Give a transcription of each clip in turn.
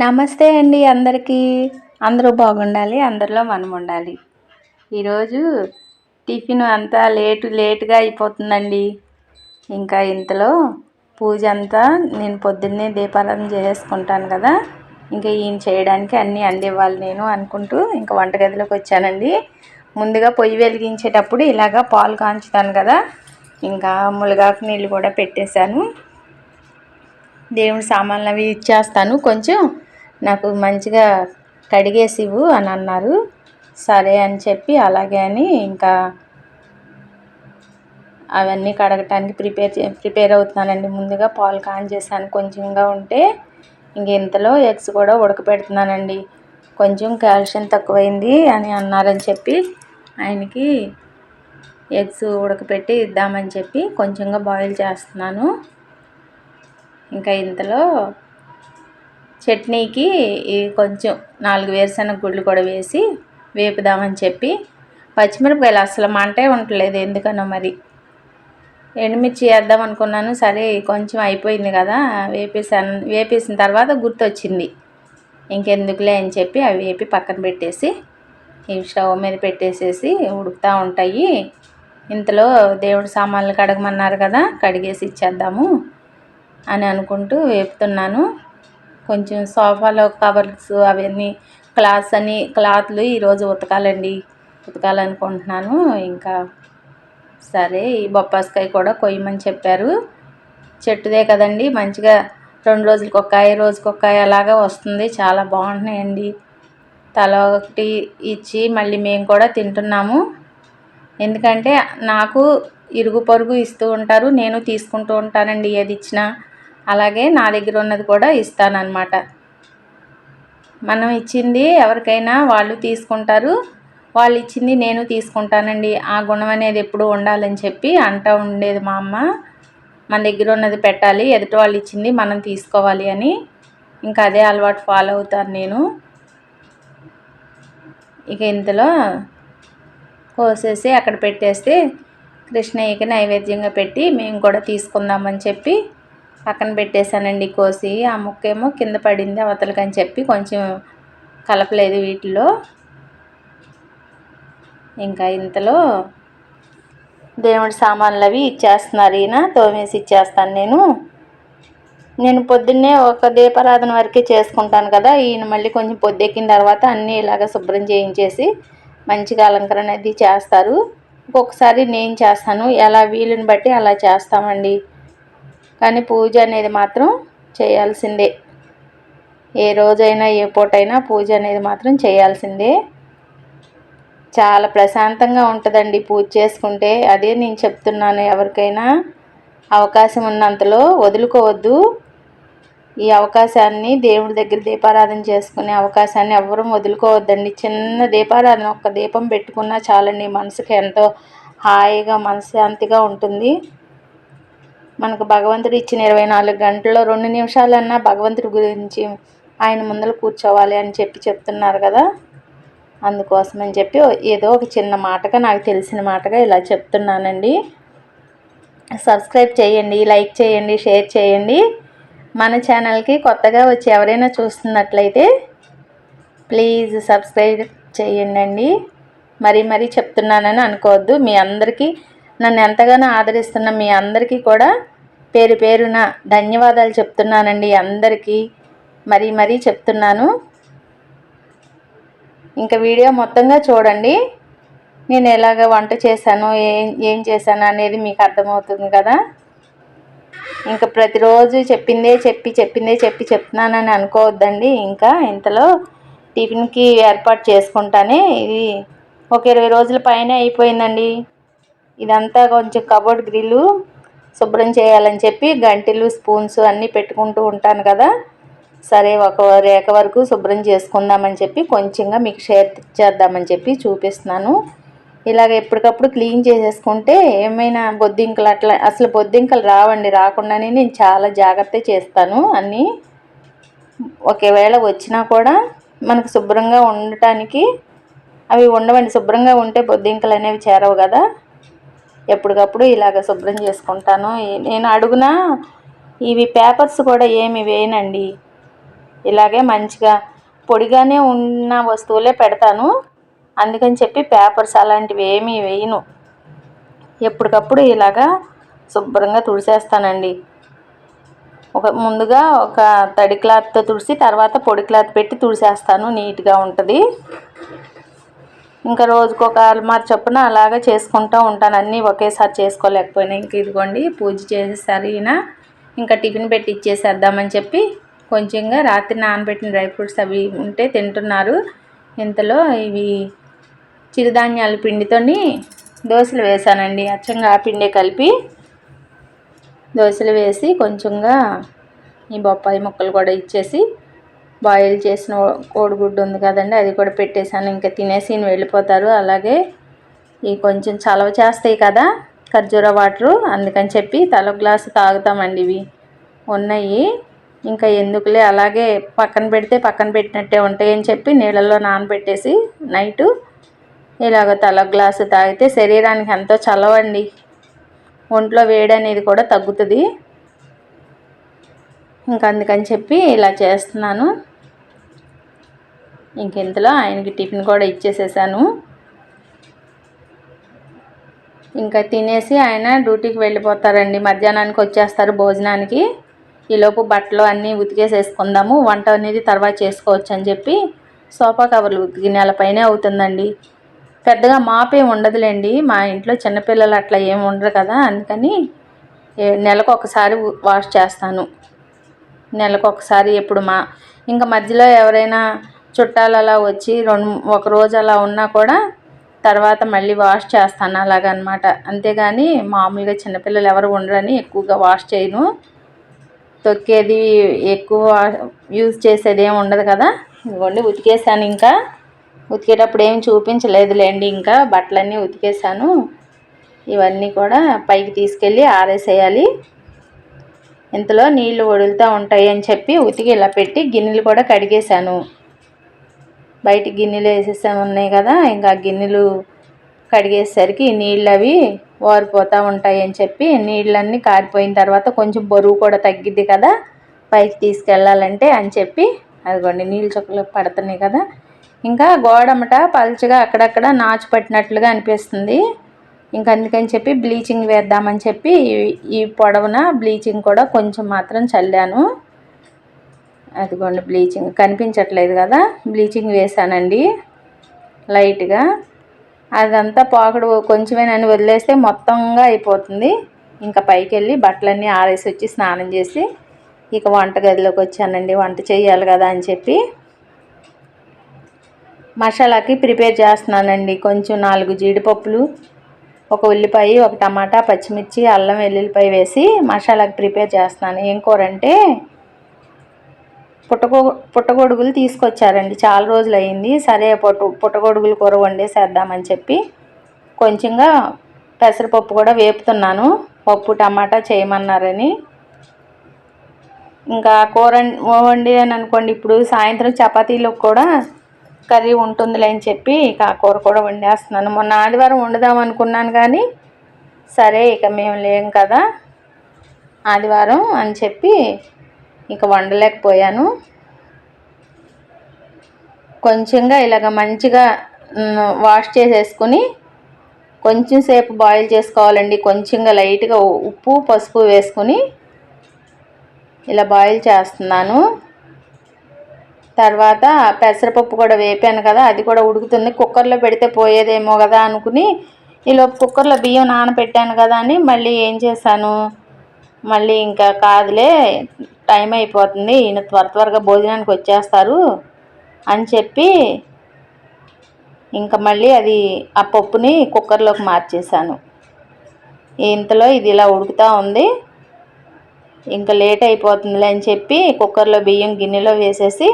నమస్తే అండి అందరికీ. అందరూ బాగుండాలి, అందరిలో మనం ఉండాలి. ఈరోజు టిఫిన్ అంతా లేటుగా అయిపోతుందండి. ఇంకా ఇంతలో పూజ అంతా నేను పొద్దున్నే దీపారాధన చేసుకుంటాను కదా, ఇంకా ఈయన చేయడానికి అన్నీ అందివ్వాలి నేను అనుకుంటూ ఇంకా వంటగదిలోకి వచ్చానండి. ముందుగా పొయ్యి వెలిగించేటప్పుడు ఇలాగా పాలు కాంచుతాను కదా, ఇంకా మునగాకు నీళ్ళు కూడా పెట్టేశాను. దేవుడి సామాన్లు అవి ఇచ్చేస్తాను, కొంచెం నాకు మంచిగా కడిగేసి ఇవ్వు అని అన్నారు. సరే అని చెప్పి అలాగే అని ఇంకా అవన్నీ కడగటానికి ప్రిపేర్ అవుతున్నానండి. ముందుగా పాలు కాంచేసాను, కొంచెంగా ఉంటే ఇంక ఇంతలో ఎగ్స్ కూడా ఉడకపెడుతున్నానండి. కొంచెం కాల్షియం తక్కువైంది అని అన్నారని చెప్పి ఆయనకి ఎగ్స్ ఉడకపెట్టి ఇద్దామని చెప్పి కొంచెంగా బాయిల్ చేస్తున్నాను. ఇంకా ఇంతలో చట్నీకి కొంచెం 4 వేరుశనగ గుళ్ళు కూడా వేసి వేపుదామని చెప్పి, పచ్చిమిరపకాయలు అసలు మంటే ఉండలేదు ఎందుకనో మరి. ఎండుమిర్చి వేద్దాం అనుకున్నాను, సరే కొంచెం అయిపోయింది కదా వేపేసిన తర్వాత గుర్తొచ్చింది ఇంకెందుకులే అని చెప్పి అవి వేపి పక్కన పెట్టేసి ఇవి స్టవ్ మీద పెట్టేసేసి ఉడుకుతూ ఉంటాయి. ఇంతలో దేవుడి సామాన్లు కడగమన్నారు కదా, కడిగేసి ఇచ్చేద్దాము అని అనుకుంటూ వేపుతున్నాను. కొంచెం సోఫాలో కవర్స్ అవన్నీ క్లాత్లు ఈరోజు ఉతకాలనుకుంటున్నాను. ఇంకా సరే ఈ బొప్పాస్కాయ కూడా కొయ్యమని చెప్పారు. చెట్టుదే కదండి, మంచిగా 2 రోజులకు ఒక్కాయ రోజుకొక్కాయ అలాగా వస్తుంది, చాలా బాగుంటున్నాయండి. తల ఒకటి ఇచ్చి మళ్ళీ మేము కూడా తింటున్నాము. ఎందుకంటే నాకు ఇరుగు పొరుగు ఇస్తూ ఉంటారు, నేను తీసుకుంటూ ఉంటానండి ఏది ఇచ్చినా. అలాగే నా దగ్గర ఉన్నది కూడా ఇస్తానన్నమాట. మనం ఇచ్చింది ఎవరికైనా వాళ్ళు తీసుకుంటారు, వాళ్ళు ఇచ్చింది నేను తీసుకుంటానండి. ఆ గుణం అనేది ఎప్పుడూ ఉండాలని చెప్పి అంటూ ఉండేది మా అమ్మ. మన దగ్గర ఉన్నది పెట్టాలి, ఎదుటి వాళ్ళు ఇచ్చింది మనం తీసుకోవాలి అని. ఇంకా అదే అలవాటు ఫాలో అవుతాను నేను. ఇక ఇంతలో కోసేసి అక్కడ పెట్టేస్తే కృష్ణయ్యకి నైవేద్యంగా పెట్టి మేము కూడా తీసుకుందామని చెప్పి పక్కన పెట్టేశానండి. కోసి ఆ ముక్కేమో కింద పడింది అవతలకని చెప్పి కొంచెం కలపలేదు వీటిలో. ఇంకా ఇంతలో దేవుడి సామాన్లు అవి ఇచ్చేస్తున్నారు ఈయన, తోమేసి ఇచ్చేస్తాను నేను పొద్దున్నే ఒక దీపారాధన వరకే చేసుకుంటాను కదా, ఈయన మళ్ళీ కొంచెం పొద్దెక్కిన తర్వాత అన్నీ ఇలాగ శుభ్రం చేయించేసి మంచిగా అలంకరణ అది చేస్తారు. ఒక్కొక్కసారి నేను చేస్తాను, ఎలా వీలుని బట్టి అలా చేస్తామండి. కానీ పూజ అనేది మాత్రం చేయాల్సిందే, ఏ రోజైనా ఏ పూటైనా పూజ అనేది మాత్రం చేయాల్సిందే. చాలా ప్రశాంతంగా ఉంటుందండి పూజ చేసుకుంటే. అదే నేను చెప్తున్నాను, ఎవరికైనా అవకాశం ఉన్నంతలో వదులుకోవద్దు. ఈ అవకాశాన్ని, దేవుడి దగ్గర దీపారాధన చేసుకునే అవకాశాన్ని ఎవరూ వదులుకోవద్దండి. చిన్న దీపారాధన, ఒక్క దీపం పెట్టుకున్నా చాలండి, మనసుకి ఎంతో హాయిగా మనశ్శాంతిగా ఉంటుంది. మనకు భగవంతుడు ఇచ్చిన 24 గంటల్లో 2 నిమిషాలన్నా భగవంతుడి గురించి ఆయన ముందర కూర్చోవాలి అని చెప్తున్నారు కదా, అందుకోసమని చెప్పి ఏదో ఒక చిన్న మాటగా, నాకు తెలిసిన మాటగా ఇలా చెప్తున్నానండి. సబ్స్క్రైబ్ చేయండి, లైక్ చేయండి, షేర్ చేయండి. మన ఛానల్కి కొత్తగా వచ్చి ఎవరైనా చూస్తున్నట్లయితే ప్లీజ్ సబ్స్క్రైబ్ చేయండి. మరీ చెప్తున్నానని అనుకోవద్దు. మీ అందరికీ, నన్ను ఎంతగానో ఆదరిస్తున్న మీ అందరికీ కూడా పేరు పేరున ధన్యవాదాలు చెప్తున్నానండి. అందరికీ మరీ చెప్తున్నాను. ఇంకా వీడియో మొత్తంగా చూడండి, నేను ఎలాగ వంట చేశాను, ఏం చేశాను అనేది మీకు అర్థమవుతుంది కదా. ఇంకా ప్రతిరోజు చెప్పిందే చెప్పి చెప్తున్నానని అనుకోవద్దండి. ఇంకా ఇంతలో టిఫిన్కి ఏర్పాటు చేసుకుంటానే ఇది ఒక 20 రోజుల పైన అయిపోయిందండి. ఇదంతా కొంచెం కబోర్డ్ గ్రిల్లు శుభ్రం చేయాలని చెప్పి గంటెలు, స్పూన్స్ అన్నీ పెట్టుకుంటూ ఉంటాను కదా. సరే ఒక రేఖ వరకు శుభ్రం చేసుకుందామని చెప్పి కొంచెంగా మీకు షేర్ చేద్దామని చెప్పి చూపిస్తున్నాను. ఇలాగ ఎప్పటికప్పుడు క్లీన్ చేసేసుకుంటే ఏమైనా బొద్దింకలు అట్లా అసలు బొద్దింకలు రావండి. రాకుండానే నేను చాలా జాగ్రత్త చేస్తాను అన్నీ. ఒకవేళ వచ్చినా కూడా మనకు శుభ్రంగా ఉండటానికి అవి ఉండవండి. శుభ్రంగా ఉంటే బొద్దింకలు అనేవి చేరవు కదా. ఎప్పటికప్పుడు ఇలాగ శుభ్రం చేసుకుంటాను. నేను అడుగున ఇవి పేపర్స్ కూడా ఏమి వేయనండి. ఇలాగే మంచిగా పొడిగానే ఉన్న వస్తువులే పెడతాను. అందుకని చెప్పి పేపర్స్ అలాంటివి ఏమీ వేయను. ఎప్పటికప్పుడు ఇలాగా శుభ్రంగా తుడిసేస్తానండి. ముందుగా ఒక తడి క్లాత్తో తుడిసి తర్వాత పొడి క్లాత్ పెట్టి తుడిసేస్తాను, నీట్గా ఉంటుంది. ఇంకా రోజుకు ఒక అలమారు చొప్పున అలాగా చేసుకుంటూ ఉంటాను. అన్నీ ఒకేసారి చేసుకోలేకపోయినా ఇంక ఇదిగోండి పూజ చేసేసారు ఈయన. ఇంకా టిఫిన్ పెట్టి ఇచ్చేసేద్దామని చెప్పి కొంచెంగా రాత్రి నానబెట్టిన డ్రై ఫ్రూట్స్ అవి ఉంటే తింటున్నారు. ఇంతలో ఇవి చిరుధాన్యాల పిండితోని దోశలు వేసానండి. అచ్చంగా ఆ పిండే కలిపి దోశలు వేసి కొంచెంగా ఈ బొప్పాయి ముక్కలు కూడా ఇచ్చేసి బాయిల్ చేసిన కోడిగుడ్డు ఉంది కదండి, అది కూడా పెట్టేశాను. ఇంకా తినేసి వెళ్ళిపోతారు. అలాగే ఈ కొంచెం చలవ చేస్తాయి కదా ఖర్జూర వాటరు, అందుకని చెప్పి తల గ్లాసు తాగుతామండి. ఇవి ఉన్నాయి. ఇంకా ఎందుకులే అలాగే పక్కన పెడితే పక్కన పెట్టినట్టే ఉంటాయని చెప్పి నీళ్ళల్లో నానబెట్టేసి నైటు ఇలాగ తల గ్లాసు తాగితే శరీరానికి ఎంతో చలవండి. ఒంట్లో వేడి అనేది కూడా తగ్గుతుంది. ఇంకా అందుకని చెప్పి ఇలా చేస్తున్నాను. ఇంకెంతలో ఆయనకి టిఫిన్ కూడా ఇచ్చేసేసాను. ఇంకా తినేసి ఆయన డ్యూటీకి వెళ్ళిపోతారండి. మధ్యాహ్నానికి వచ్చేస్తారు భోజనానికి. ఈలోపు బట్టలు అన్నీ ఉతికేసేసుకుందాము, వంట అనేది తర్వాత చేసుకోవచ్చు అని చెప్పి సోఫా కవర్లు ఉతికి నెలపైనే అవుతుందండి. పెద్దగా మాపేం ఉండదులేండి, మా ఇంట్లో చిన్నపిల్లలు అట్లా ఏమి ఉండరు కదా, అందుకని నెలకు ఒకసారి వాష్ చేస్తాను. నెలకు ఒకసారి ఎప్పుడు ఇంకా మధ్యలో ఎవరైనా చుట్టాలు అలా వచ్చి ఒక రోజు అలా ఉన్నా కూడా తర్వాత మళ్ళీ వాష్ చేస్తాను అలాగనమాట. అంతేగాని మామూలుగా చిన్నపిల్లలు ఎవరు ఉండరని ఎక్కువగా వాష్ చేయను. తొక్కేది ఎక్కువ యూజ్ చేసేది ఏమి ఉండదు కదా. ఇదిగోండి ఉతికేసాను. ఇంకా ఉతికేటప్పుడు ఏమి చూపించలేదులేండి. ఇంకా బట్టలన్నీ ఉతికేసాను. ఇవన్నీ కూడా పైకి తీసుకెళ్ళి ఆరేసేయాలి. ఇంతలో నీళ్లు వదులుతూ ఉంటాయి అని చెప్పి ఉతికి ఇలా పెట్టి గిన్నెలు కూడా కడిగేశాను. బయట గిన్నెలు వేసేసాను ఉన్నాయి కదా, ఇంకా గిన్నెలు కడిగేసరికి నీళ్ళు అవి వారిపోతూ ఉంటాయి అని చెప్పి నీళ్ళన్నీ కారిపోయిన తర్వాత కొంచెం బరువు కూడా తగ్గిద్ది కదా పైకి తీసుకెళ్ళాలంటే అని చెప్పి అదిగోండి నీళ్ళు చుక్కలు పడుతున్నాయి కదా. ఇంకా గోడమట పల్చగా అక్కడక్కడ నాచు పట్టినట్లుగా అనిపిస్తుంది. ఇంకా అందుకని చెప్పి బ్లీచింగ్ వేద్దామని చెప్పి ఈ పొడవున బ్లీచింగ్ కూడా కొంచెం మాత్రం చల్లాను. అదిగోండి బ్లీచింగ్ కనిపించట్లేదు కదా, బ్లీచింగ్ వేసానండి లైట్గా. అదంతా పాకుడు కొంచెమేనని వదిలేస్తే మొత్తంగా అయిపోతుంది. ఇంకా పైకి వెళ్ళి బట్టలన్నీ ఆరేసి వచ్చి స్నానం చేసి ఇక వంటగదిలోకి వచ్చానండి. వంట చేయాలి కదా అని చెప్పి మసాలాకి ప్రిపేర్ చేస్తున్నానండి. కొంచెం 4 జీడిపప్పులు, ఒక ఉల్లిపాయ, ఒక టమాటా, పచ్చిమిర్చి, అల్లం వెల్లుల్లిపాయ వేసి మసాలాకి ప్రిపేర్ చేస్తున్నాను. ఏం కూర అంటే పుట్టగొడుగులు తీసుకొచ్చారండి. చాలా రోజులు అయింది. సరే పుట్టగొడుగులు కూర వండేసేద్దామని చెప్పి కొంచెంగా పెసరపప్పు కూడా వేపుతున్నాను. పప్పు టమాటా చేయమన్నారని. ఇంకా కూర వండాను అనుకోండి, ఇప్పుడు సాయంత్రం చపాతీలకు కూడా కర్రీ ఉంటుందిలే అని చెప్పి ఇక ఆ కూర కూడా వండేస్తున్నాను. మొన్న ఆదివారం వండుదాం అనుకున్నాను కానీ సరే ఇక మేము లేం కదా ఆదివారం అని చెప్పి ఇక వండలేకపోయాను. కొంచెంగా ఇలాగ మంచిగా వాష్ చేసేసుకుని కొంచెం సేపు బాయిల్ చేసుకోవాలండి. కొంచెంగా లైట్గా ఉప్పు పసుపు వేసుకుని ఇలా బాయిల్ చేస్తున్నాను. తర్వాత పెసరపప్పు కూడా వేపాను కదా, అది కూడా ఉడుకుతుంది. కుక్కర్లో పెడితే పోయేదేమో కదా అనుకుని ఈలోపు కుక్కర్లో బియ్యం నానబెట్టాను కదా అని మళ్ళీ ఏం చేశాను, మళ్ళీ ఇంకా కాదులే టైం అయిపోతుంది, ఈయన త్వరగా భోజనానికి వచ్చేస్తారు అని చెప్పి ఇంకా మళ్ళీ ఆ పప్పుని కుక్కర్లోకి మార్చేశాను. ఇంతలో ఇది ఇలా ఉడుకుతూ ఉంది. ఇంకా లేట్ అయిపోతుందిలే అని చెప్పి కుక్కర్లో బియ్యం గిన్నెలో వేసేసి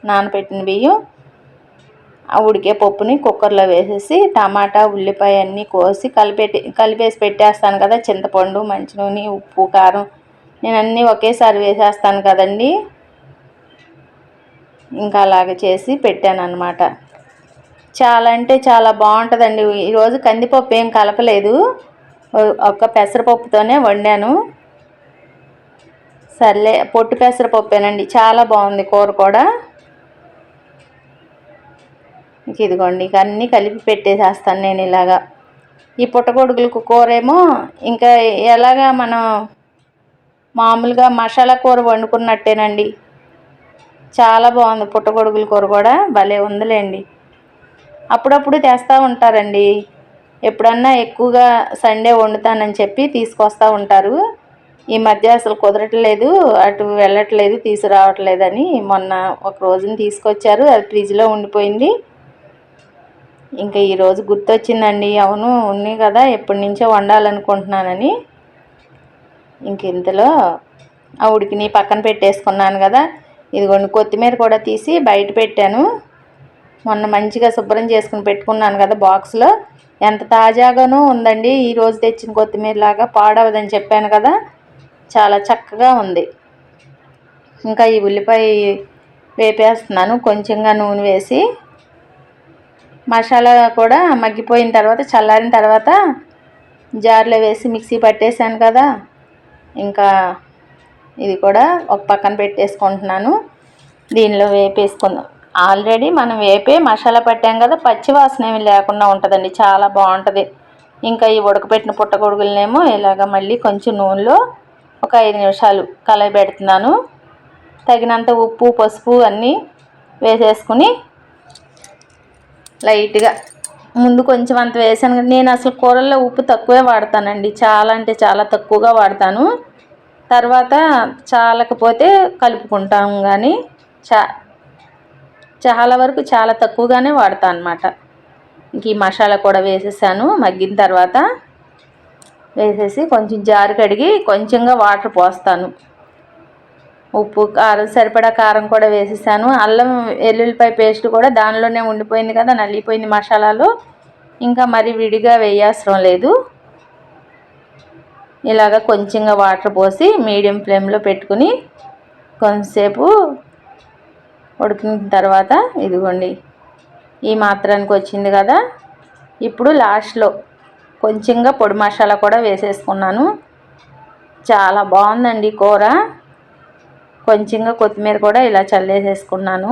నానబెట్టిన బియ్యం ఆ ఉడికే పప్పుని కుక్కర్లో వేసేసి టమాటా ఉల్లిపాయ అన్నీ కోసి కలిపేసి పెట్టేస్తాను కదా. చింతపండు, మంచి నూనె, ఉప్పు, కారం నేను అన్నీ ఒకేసారి వేసేస్తాను కదండి. ఇంకా అలాగే చేసి పెట్టాను అన్నమాట. చాలా అంటే చాలా బాగుంటుందండి. ఈరోజు కందిపప్పు ఏం కలపలేదు, ఒక్క పెసరపప్పుతోనే వండాను. సర్లే పొట్టు పెసరపప్పేనండి, చాలా బాగుంది కూర కూడా. ఇదిగోండి, ఇక అన్నీ కలిపి పెట్టేసేస్తాను నేను ఇలాగా. ఈ పుట్టగొడుగులకు కూర ఏమో ఇంకా ఎలాగా మనం మామూలుగా మసాలా కూర వండుకున్నట్టేనండి. చాలా బాగుంది పుట్టగొడుగుల కూర కూడా, భలే ఉందిలేండి. అప్పుడప్పుడు తెస్తూ ఉంటారండి, ఎప్పుడన్నా ఎక్కువగా సండే వండుతానని చెప్పి తీసుకొస్తూ ఉంటారు. ఈ మధ్య అసలు కుదరట్లేదు, అటు వెళ్ళట్లేదు, తీసుకురావట్లేదని మొన్న ఒక రోజున తీసుకొచ్చారు, అది ఫ్రిడ్జ్లో ఉండిపోయింది. ఇంకా ఈరోజు గుర్తొచ్చిందండి, అవును ఉన్నాయి కదా ఎప్పటి నుంచో వండాలనుకుంటున్నానని. ఇంక ఇంతలో ఆ ఉడికిని పక్కన పెట్టేసుకున్నాను కదా. ఇదిగోండి, కొత్తిమీర కూడా తీసి బయట పెట్టాను. మొన్న మంచిగా శుభ్రం చేసుకుని పెట్టుకున్నాను కదా బాక్స్లో, ఎంత తాజాగానూ ఉందండి. ఈరోజు తెచ్చిన కొత్తిమీర లాగా పాడవదని చెప్పాను కదా, చాలా చక్కగా ఉంది. ఇంకా ఈ ఉల్లిపాయ వేపేస్తున్నాను కొంచెంగా నూనె వేసి. మసాలా కూడా మగ్గిపోయిన తర్వాత, చల్లారిన తర్వాత జార్లో వేసి మిక్సీ పట్టేశాను కదా. ఇంకా ఇది కూడా ఒక పక్కన పెట్టేసుకుంటున్నాను. దీనిలో వేపేసుకుందాం. ఆల్రెడీ మనం వేపే మసాలా పట్టాం కదా, పచ్చి వాసన ఏమి లేకుండా ఉంటుందండి, చాలా బాగుంటుంది. ఇంకా ఈ ఉడకపెట్టిన పుట్టగొడుగులనేమో ఇలాగ మళ్ళీ కొంచెం నూనెలో ఒక 5 నిమిషాలు కలయబెడుతున్నాను. తగినంత ఉప్పు, పసుపు అన్నీ వేసేసుకుని లైట్గా ముందు కొంచెం అంత వేసాను. నేను అసలు కూరల్లో ఉప్పు తక్కువే వాడతానండి, చాలా అంటే చాలా తక్కువగా వాడతాను. తర్వాత చాలకపోతే కలుపుకుంటాం, కానీ చాలా వరకు చాలా తక్కువగానే వాడతాను అన్నమాట. ఇంక ఈ మసాలా కూడా వేసేసాను. మగ్గిన తర్వాత వేసేసి కొంచెం జారు కడిగి కొంచెంగా వాటర్ పోస్తాను. ఉప్పు, కారం, సరిపడా కారం కూడా వేసేసాను. అల్లం వెల్లుల్లిపాయ పేస్ట్ కూడా దానిలోనే ఉండిపోయింది కదా, నలిగిపోయింది మసాలాలో, ఇంకా మరి విడిగా వేయవసరం లేదు. ఇలాగ కొంచెంగా వాటర్ పోసి మీడియం ఫ్లేమ్లో పెట్టుకుని కొంతసేపు ఉడికిన తర్వాత ఇదిగోండి ఈ మాత్రానికి వచ్చింది కదా. ఇప్పుడు లాస్ట్లో కొంచెంగా పొడి మసాలా కూడా వేసేసుకున్నాను. చాలా బాగుందండి కూర. కొంచెంగా కొత్తిమీర కూడా ఇలా చల్లేసేసుకున్నాను.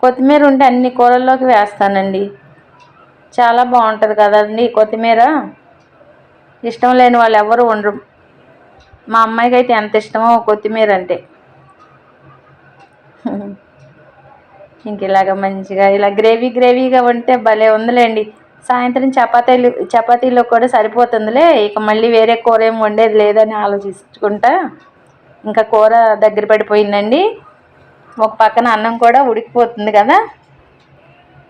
కొత్తిమీర ఉంటే అన్ని కూరల్లోకి వేస్తానండి, చాలా బాగుంటుంది కదండి కొత్తిమీర. ఇష్టం లేని వాళ్ళు ఎవరు ఉండరు. మా అమ్మాయికి అయితే ఎంత ఇష్టమో కొత్తిమీర అంటే. ఇంక ఇలాగ మంచిగా ఇలా గ్రేవీగా వండితే భలే ఉందిలేండి. సాయంత్రం చపాతీలో కూడా సరిపోతుందిలే. ఇక మళ్ళీ వేరే కూర ఏం వండేది లేదని ఆలోచించుకుంటా ఇంకా కూర దగ్గర పడిపోయిందండి. ఒక పక్కన అన్నం కూడా ఉడికిపోతుంది కదా.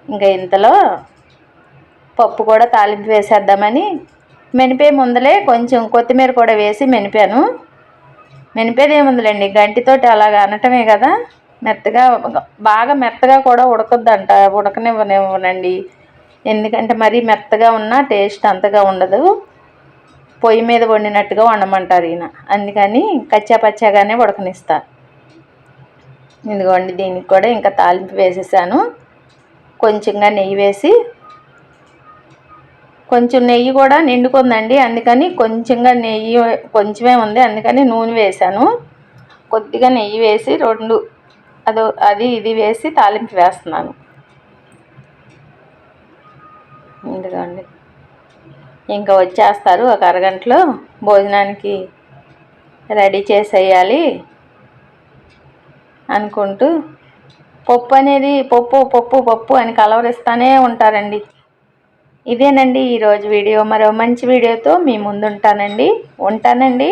ఇంకా ఇంతలో పప్పు కూడా తాలింపు వేసేద్దామని మెనిపే ముందలే కొంచెం కొత్తిమీర కూడా వేసి మెనిపాను. మెనిపేది ఏముందిలేండి, గంటితోటి అలాగ అనటమే కదా. మెత్తగా, బాగా మెత్తగా కూడా ఉడకనివ్వనండి. ఎందుకంటే మరీ మెత్తగా ఉన్నా టేస్ట్ అంతగా ఉండదు. పొయ్యి మీద వండినట్టుగా వండమంటారు ఈయన, అందుకని కచ్చాపచ్చాగానే ఉడకనిస్తా. ఇదిగోండి, దీనికి కూడా ఇంకా తాలింపు వేసేసాను. కొంచెంగా నెయ్యి వేసి, కొంచెం నెయ్యి కూడా నిండుకుందండి, అందుకని కొంచెంగా నెయ్యి కొంచెమే ఉంది, అందుకని నూనె వేసాను. కొద్దిగా నెయ్యి వేసి అది ఇది వేసి తాలింపు వేస్తున్నాను. ఇదిగోండి, ఇంకా వచ్చేస్తారు ఒక అరగంటలో, భోజనానికి రెడీ చేసేయాలి అనుకుంటూ పప్పు అనేది పప్పు అని కలవరిస్తూనే ఉంటారండి. ఇదేనండి ఈరోజు వీడియో. మరో మంచి వీడియోతో మీ ముందు ఉంటానండి.